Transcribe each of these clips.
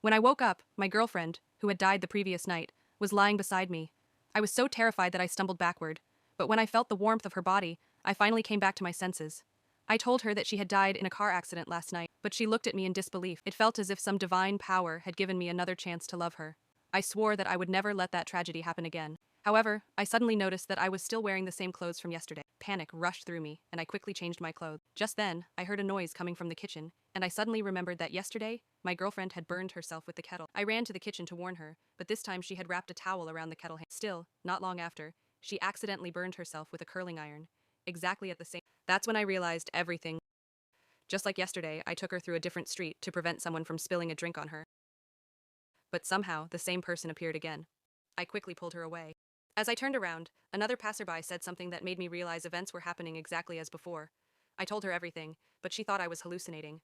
When I woke up, my girlfriend, who had died the previous night, was lying beside me. I was so terrified that I stumbled backward, but when I felt the warmth of her body, I finally came back to my senses. I told her that she had died in a car accident last night, but she looked at me in disbelief. It felt as if some divine power had given me another chance to love her. I swore that I would never let that tragedy happen again. However, I suddenly noticed that I was still wearing the same clothes from yesterday. Panic rushed through me, and I quickly changed my clothes. Just then, I heard a noise coming from the kitchen, and I suddenly remembered that yesterday, my girlfriend had burned herself with the kettle. I ran to the kitchen to warn her, but this time she had wrapped a towel around the kettle. Still, not long after, she accidentally burned herself with a curling iron. Exactly at the same. That's when I realized everything. Just like yesterday, I took her through a different street to prevent someone from spilling a drink on her. But somehow, the same person appeared again. I quickly pulled her away. As I turned around, another passerby said something that made me realize events were happening exactly as before. I told her everything, but she thought I was hallucinating.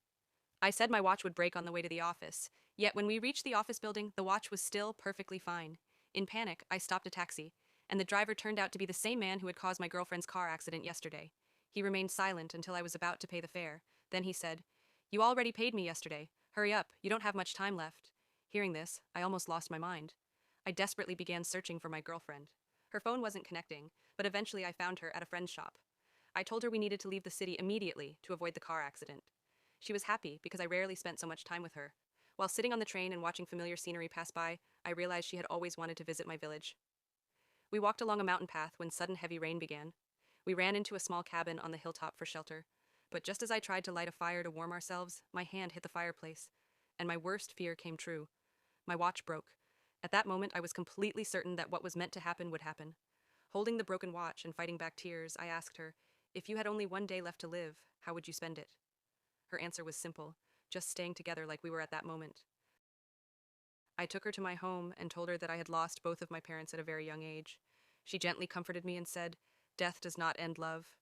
I said my watch would break on the way to the office, yet when we reached the office building, the watch was still perfectly fine. In panic, I stopped a taxi, and the driver turned out to be the same man who had caused my girlfriend's car accident yesterday. He remained silent until I was about to pay the fare. Then he said, "You already paid me yesterday. Hurry up, you don't have much time left." Hearing this, I almost lost my mind. I desperately began searching for my girlfriend. Her phone wasn't connecting, but eventually I found her at a friend's shop. I told her we needed to leave the city immediately to avoid the car accident. She was happy because I rarely spent so much time with her. While sitting on the train and watching familiar scenery pass by, I realized she had always wanted to visit my village. We walked along a mountain path when sudden heavy rain began. We ran into a small cabin on the hilltop for shelter. But just as I tried to light a fire to warm ourselves, my hand hit the fireplace, and my worst fear came true. My watch broke. At that moment, I was completely certain that what was meant to happen would happen. Holding the broken watch and fighting back tears, I asked her, "If you had only one day left to live, how would you spend it?" Her answer was simple, just staying together like we were at that moment. I took her to my home and told her that I had lost both of my parents at a very young age. She gently comforted me and said, "Death does not end love.